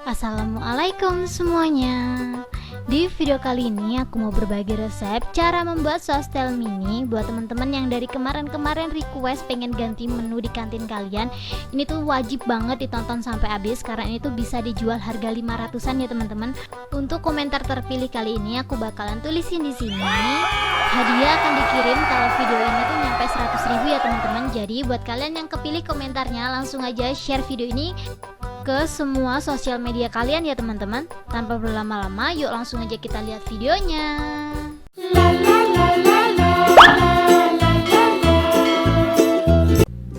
Assalamualaikum semuanya. Di video kali ini aku mau berbagi resep cara membuat sostel mini buat teman-teman yang dari kemarin-kemarin request pengen ganti menu di kantin kalian. Ini tuh wajib banget ditonton sampai habis karena ini tuh bisa dijual harga 500-an ya teman-teman. Untuk komentar terpilih kali ini aku bakalan tulisin di sini. Hadiah akan dikirim kalau video ini tuh nyampe 100.000 ya teman-teman. Jadi buat kalian yang kepilih komentarnya langsung aja share video ini ke semua sosial media kalian ya teman-teman. Tanpa berlama-lama, yuk langsung aja kita lihat videonya.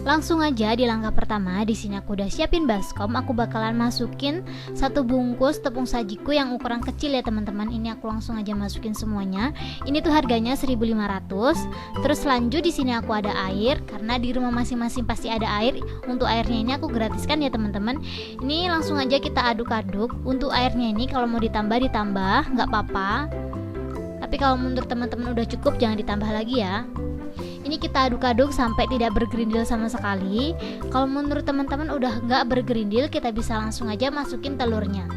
Langsung aja di langkah pertama, di sini aku udah siapin baskom. Aku bakalan masukin 1 bungkus tepung sajiku yang ukuran kecil ya teman-teman. Ini aku langsung aja masukin semuanya. Ini tuh harganya 1.500. Terus lanjut di sini aku ada air karena di rumah masing-masing pasti ada air. Untuk airnya ini aku gratiskan ya teman-teman. Ini langsung aja kita aduk-aduk. Untuk airnya ini kalau mau ditambah nggak apa-apa. Tapi kalau menurut teman-teman udah cukup jangan ditambah lagi ya. Ini kita aduk-aduk sampai tidak bergerindil sama sekali. Kalau menurut teman-teman udah nggak bergerindil, kita bisa langsung aja masukin telurnya.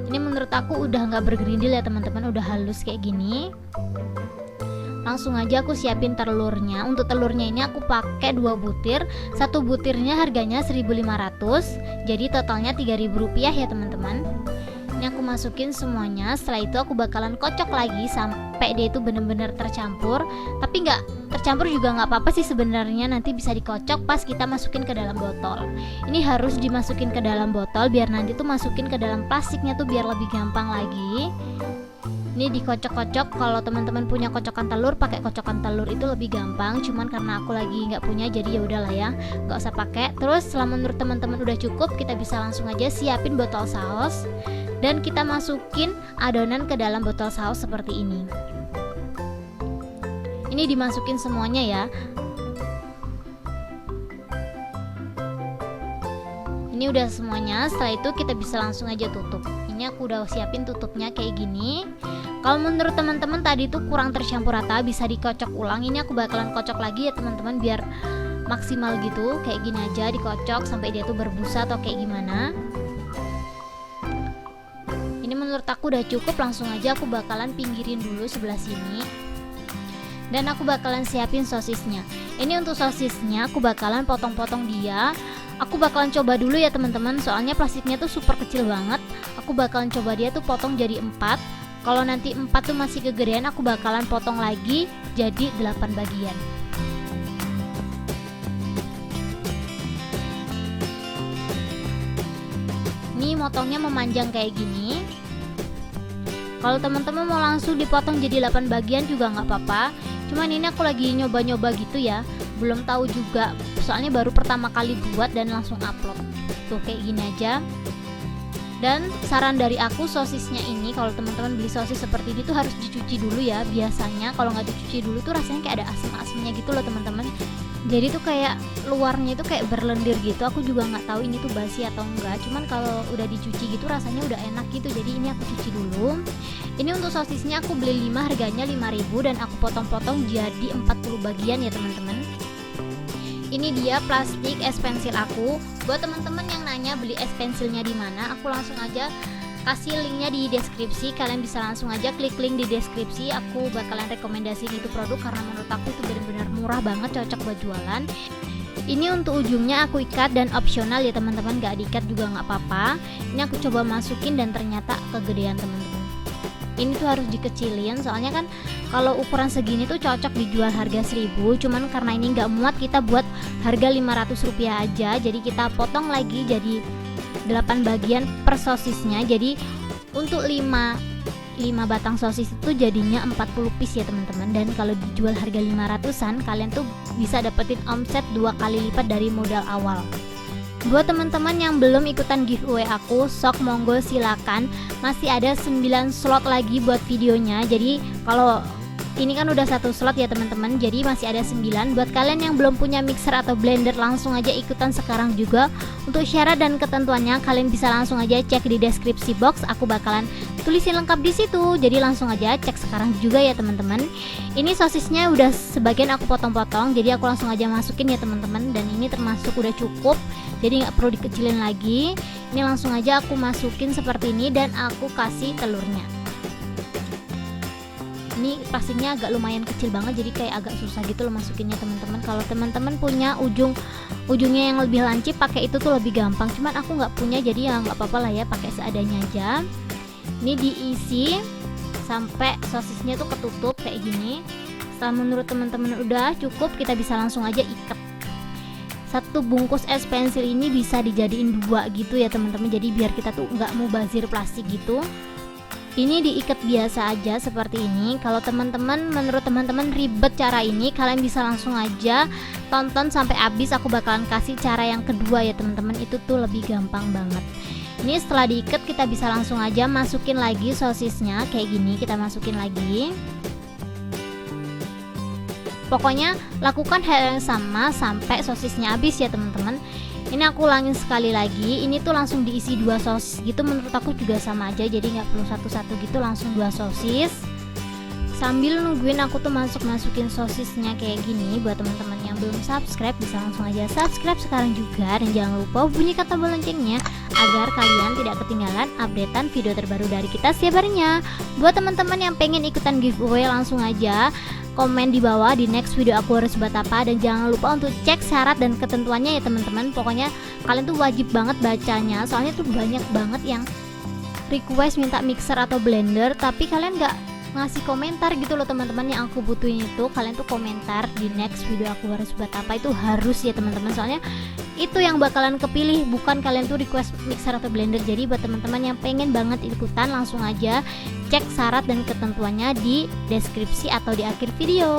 Ini menurut aku udah nggak bergerindil ya teman-teman, udah halus kayak gini. Langsung aja aku siapin telurnya. Untuk telurnya ini aku pakai 2 butir. 1 butirnya harganya 1.500. Jadi totalnya 3.000 rupiah ya teman-teman. Ini aku masukin semuanya. Setelah itu aku bakalan kocok lagi sampai dia itu bener-bener tercampur. Tapi nggak tercampur juga nggak apa-apa sih sebenarnya, nanti bisa dikocok pas kita masukin ke dalam botol. Ini harus dimasukin ke dalam botol biar nanti tuh masukin ke dalam plastiknya tuh biar lebih gampang lagi. Ini dikocok-kocok. Kalau teman-teman punya kocokan telur, pakai kocokan telur itu lebih gampang. Cuman karena aku lagi nggak punya, jadi ya udahlah ya, nggak usah pakai. Terus setelah menurut teman-teman udah cukup, kita bisa langsung aja siapin botol saus dan kita masukin adonan ke dalam botol saus seperti ini. Ini dimasukin semuanya ya. Ini udah semuanya. Setelah itu kita bisa langsung aja tutup. Ini aku udah siapin tutupnya kayak gini. Kalau menurut teman-teman tadi tuh kurang tercampur rata, bisa dikocok ulang. Ini aku bakalan kocok lagi ya teman-teman biar maksimal gitu. Kayak gini aja dikocok sampai dia tuh berbusa atau kayak gimana. Ini menurut aku udah cukup. Langsung aja aku bakalan pinggirin dulu sebelah sini. Dan aku bakalan siapin sosisnya. Ini untuk sosisnya aku bakalan potong-potong dia. Aku bakalan coba dulu ya teman-teman, soalnya plastiknya tuh super kecil banget. Aku bakalan coba dia tuh potong jadi 4. Kalau nanti 4 tuh masih kegedean, aku bakalan potong lagi jadi 8 bagian. Ini motongnya memanjang kayak gini. Kalau teman-teman mau langsung dipotong jadi 8 bagian juga nggak apa-apa. Cuman ini aku lagi nyoba-nyoba gitu ya, belum tahu juga, soalnya baru pertama kali buat dan langsung upload. Tuh kayak gini aja. Dan saran dari aku, sosisnya ini kalau teman-teman beli sosis seperti ini tuh harus dicuci dulu ya. Biasanya kalau nggak dicuci dulu tuh rasanya kayak ada asam-asamnya gitu loh teman-teman. Jadi tuh kayak luarnya itu kayak berlendir gitu. Aku juga nggak tahu ini tuh basi atau enggak. Cuman kalau udah dicuci gitu rasanya udah enak gitu. Jadi ini aku cuci dulu. Ini untuk sosisnya aku beli 5, harganya 5.000 dan aku potong-potong jadi 40 bagian ya teman-teman. Ini dia plastik es pensil aku. Buat teman-teman yang nanya beli es pensilnya di mana, aku langsung aja kasih linknya di deskripsi. Kalian bisa langsung aja klik link di deskripsi. Aku bakalan rekomendasiin itu produk karena menurut aku itu benar-benar murah banget, cocok buat jualan. Ini untuk ujungnya aku ikat dan opsional ya teman-teman, gak diikat juga nggak apa-apa. Ini aku coba masukin dan ternyata kegedean teman-teman. Ini tuh harus dikecilin, soalnya kan kalau ukuran segini tuh cocok dijual harga 1.000. Cuman karena ini nggak muat, kita buat harga 500 rupiah aja. Jadi kita potong lagi jadi 8 bagian per sosisnya. Jadi untuk 5 batang sosis itu jadinya 40 piece ya teman-teman. Dan kalau dijual harga 500-an, kalian tuh bisa dapetin omset 2 kali lipat dari modal awal. Buat teman-teman yang belum ikutan giveaway aku, sok monggo silakan. Masih ada 9 slot lagi buat videonya. Jadi kalau ini kan udah 1 slot ya teman-teman, jadi masih ada 9. Buat kalian yang belum punya mixer atau blender, langsung aja ikutan sekarang juga. Untuk syarat dan ketentuannya kalian bisa langsung aja cek di deskripsi box. Aku bakalan tulisin lengkap di situ. Jadi langsung aja cek sekarang juga ya teman-teman. Ini sosisnya udah sebagian aku potong-potong, jadi aku langsung aja masukin ya teman-teman. Dan ini termasuk udah cukup. jadi nggak perlu dikecilin lagi. Ini langsung aja aku masukin seperti ini dan aku kasih telurnya. Ini plastiknya agak lumayan kecil banget, jadi kayak agak susah gitu loh masukinnya teman-teman. Kalau teman-teman punya ujungnya yang lebih lancip, pakai itu tuh lebih gampang. Cuman aku nggak punya, jadi ya nggak apa-apa lah ya, pakai seadanya aja. Ini diisi sampai sosisnya tuh ketutup kayak gini. Setelah menurut teman-teman udah cukup, kita bisa langsung aja ikat. Satu bungkus es pensil ini bisa dijadiin 2 gitu ya teman-teman, jadi biar kita tuh nggak mubazir plastik gitu. Ini diikat biasa aja seperti ini. Kalau teman-teman, menurut teman-teman ribet cara ini, kalian bisa langsung aja tonton sampai habis. Aku bakalan kasih cara yang kedua ya teman-teman, itu tuh lebih gampang banget. Ini setelah diikat, kita bisa langsung aja masukin lagi sosisnya kayak gini. Kita masukin lagi. Pokoknya lakukan hal yang sama sampai sosisnya habis ya teman-teman. Ini aku ulangin sekali lagi. Ini tuh langsung diisi 2 sosis gitu, menurut aku juga sama aja, jadi nggak perlu satu-satu gitu, langsung 2 sosis. Sambil nungguin aku tuh masukin sosisnya kayak gini. Buat teman-teman yang belum subscribe, bisa langsung aja subscribe sekarang juga, dan jangan lupa bunyikan tombol loncengnya agar kalian tidak ketinggalan updatean video terbaru dari kita setiap harinya. Buat teman-teman yang pengen ikutan giveaway, langsung aja komen di bawah di next video aku harus buat apa, dan jangan lupa untuk cek syarat dan ketentuannya ya teman-teman. Pokoknya kalian tuh wajib banget bacanya, soalnya tuh banyak banget yang request minta mixer atau blender tapi kalian nggak ngasih komentar gitu loh teman-teman. Yang aku butuhin itu kalian tuh komentar di next video aku harus buat apa, itu harus ya teman-teman, soalnya itu yang bakalan kepilih, bukan kalian tuh request mixer atau blender. Jadi buat teman-teman yang pengen banget ikutan, langsung aja cek syarat dan ketentuannya di deskripsi atau di akhir video.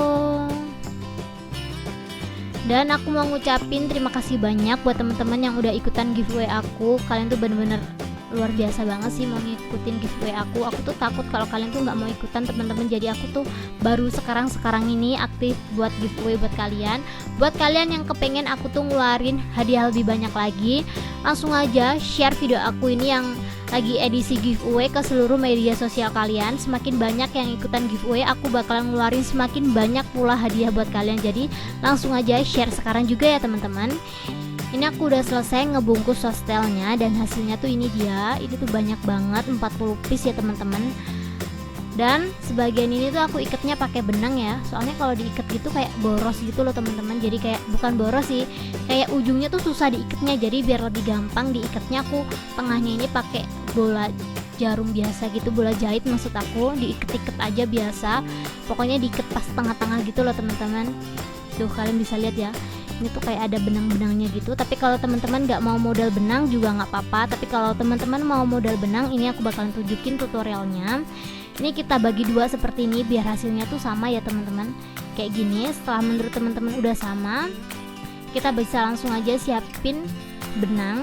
Dan aku mau ngucapin terima kasih banyak buat teman-teman yang udah ikutan giveaway aku. Kalian tuh bener-bener luar biasa banget sih mau ngikutin giveaway aku. Aku tuh takut kalau kalian tuh nggak mau ikutan teman-teman, jadi aku tuh baru sekarang ini aktif buat giveaway buat kalian. Buat kalian yang kepengen aku tuh ngeluarin hadiah lebih banyak lagi, langsung aja share video aku ini yang lagi edisi giveaway ke seluruh media sosial kalian. Semakin banyak yang ikutan giveaway, aku bakalan ngeluarin semakin banyak pula hadiah buat kalian. Jadi langsung aja share sekarang juga ya teman-teman. Ini aku udah selesai ngebungkus sostelnya dan hasilnya tuh ini dia. Ini tuh banyak banget, 40 piece ya teman-teman. Dan sebagian ini tuh aku ikatnya pakai benang ya. Soalnya kalau diikat gitu kayak boros gitu loh teman-teman. Jadi kayak bukan boros sih, kayak ujungnya tuh susah diikatnya. Jadi biar lebih gampang diikatnya, aku tengahnya ini pakai bola jarum biasa gitu, bola jahit maksud aku. Diikat-ikat aja biasa. Pokoknya diikat pas tengah-tengah gitu loh teman-teman. Tuh kalian bisa lihat ya. Ini tuh kayak ada benang-benangnya gitu. Tapi kalau teman-teman nggak mau modal benang juga nggak apa-apa. Tapi kalau teman-teman mau modal benang, ini aku bakalan tunjukin tutorialnya. Ini kita bagi 2 seperti ini biar hasilnya tuh sama ya teman-teman. Kayak gini. Setelah menurut teman-teman udah sama, kita bisa langsung aja siapin benang.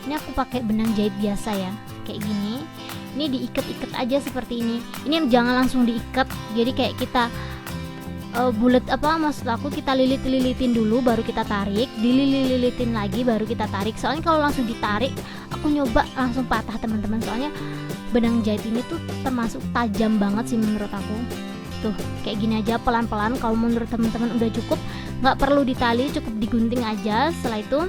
Ini aku pakai benang jahit biasa ya, kayak gini. Ini diikat-ikat aja seperti ini. Ini jangan langsung diikat. Jadi kayak kita bulat apa, maksud aku kita lilit-lilitin dulu baru kita tarik, dililitin lagi baru kita tarik. Soalnya kalau langsung ditarik, aku nyoba langsung patah teman-teman. Soalnya benang jahit ini tuh termasuk tajam banget sih menurut aku. Tuh kayak gini aja pelan-pelan. Kalau menurut teman-teman udah cukup, nggak perlu ditali, cukup digunting aja. Setelah itu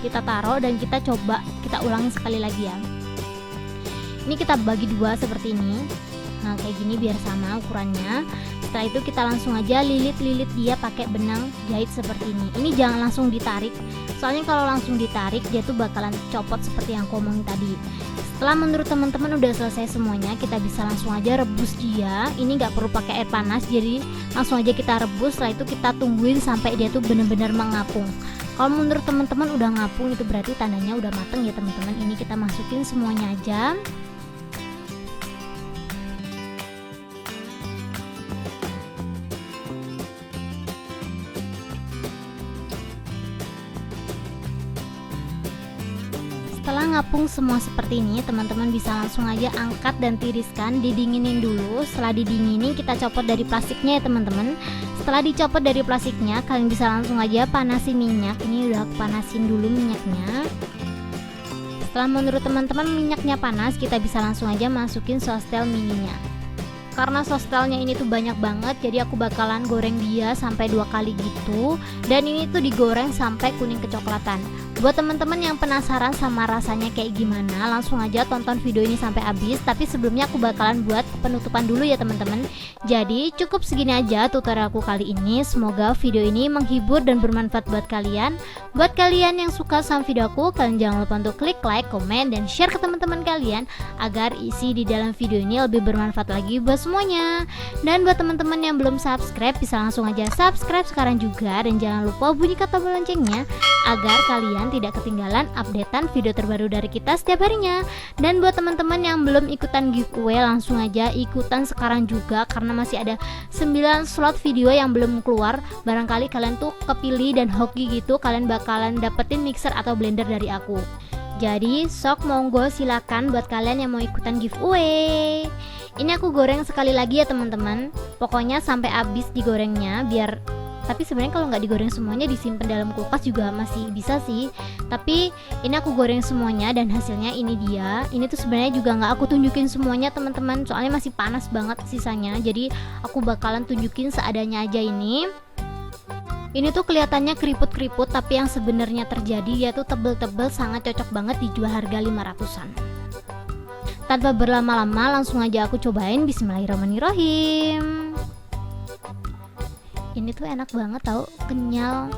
kita taruh dan kita coba kita ulangi sekali lagi ya. Ini kita bagi 2 seperti ini. Nah kayak gini biar sama ukurannya. Setelah itu kita langsung aja lilit-lilit dia pakai benang jahit seperti ini. Ini jangan langsung ditarik, soalnya kalau langsung ditarik dia tuh bakalan copot seperti yang aku omongin tadi. Setelah menurut teman-teman udah selesai semuanya, kita bisa langsung aja rebus dia. Ini nggak perlu pakai air panas, jadi langsung aja kita rebus. Setelah itu kita tungguin sampai dia tuh bener-bener mengapung. Kalau menurut teman-teman udah ngapung, itu berarti tandanya udah mateng ya teman-teman. Ini kita masukin semuanya aja. Setelah ngapung semua seperti ini, teman-teman bisa langsung aja angkat dan tiriskan, didinginin dulu. Setelah didinginin, kita copot dari plastiknya ya teman-teman. Setelah dicopot dari plastiknya, kalian bisa langsung aja panasin minyak. Ini udah aku panasin dulu minyaknya. Setelah menurut teman-teman minyaknya panas, kita bisa langsung aja masukin sostel mininya. Karena sostelnya ini tuh banyak banget, jadi aku bakalan goreng dia sampai 2 kali gitu. Dan ini tuh digoreng sampai kuning kecoklatan. Buat teman-teman yang penasaran sama rasanya kayak gimana, langsung aja tonton video ini sampai habis. Tapi sebelumnya aku bakalan buat penutupan dulu ya teman-teman. Jadi cukup segini aja tutorialku kali ini. Semoga video ini menghibur dan bermanfaat buat kalian. Buat kalian yang suka sama video aku, kalian jangan lupa untuk klik like, komen, dan share ke teman-teman kalian agar isi di dalam video ini lebih bermanfaat lagi buat semuanya. Dan buat teman-teman yang belum subscribe, bisa langsung aja subscribe sekarang juga. Dan jangan lupa bunyikan tombol loncengnya agar kalian tidak ketinggalan updatean video terbaru dari kita setiap harinya. Dan buat teman-teman yang belum ikutan giveaway, langsung aja ikutan sekarang juga karena masih ada 9 slot video yang belum keluar. Barangkali kalian tuh kepilih dan hoki gitu, kalian bakalan dapetin mixer atau blender dari aku. Jadi sok monggo silakan buat kalian yang mau ikutan giveaway. Ini aku goreng sekali lagi ya teman-teman. Pokoknya sampai habis digorengnya biar. Tapi sebenarnya kalau nggak digoreng semuanya, disimpan dalam kulkas juga masih bisa sih. Tapi ini aku goreng semuanya dan hasilnya ini dia. Ini tuh sebenarnya juga nggak aku tunjukin semuanya teman-teman, soalnya masih panas banget sisanya. Jadi aku bakalan tunjukin seadanya aja ini. Ini tuh kelihatannya keriput-keriput, tapi yang sebenarnya terjadi dia tuh tebel-tebel, sangat cocok banget dijual harga 500-an. Tanpa berlama-lama langsung aja aku cobain. Bismillahirrahmanirrahim. Ini tuh enak banget tau, kenyal.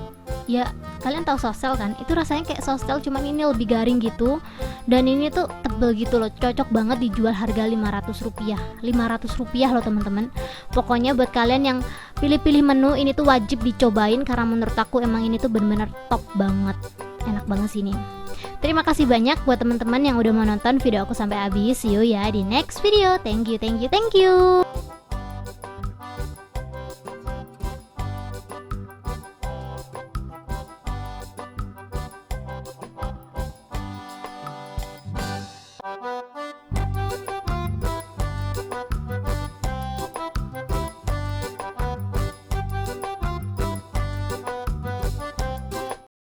Ya kalian tahu sostel kan, itu rasanya kayak sostel, cuman ini lebih garing gitu. Dan ini tuh tebel gitu loh, cocok banget dijual harga 500 rupiah. 500 rupiah loh teman-teman. Pokoknya buat kalian yang pilih-pilih menu, ini tuh wajib dicobain karena menurut aku emang ini tuh bener-bener top banget. Enak banget sini. Terima kasih banyak buat teman-teman yang udah mau nonton video aku sampai habis. See you ya di next video. Thank you.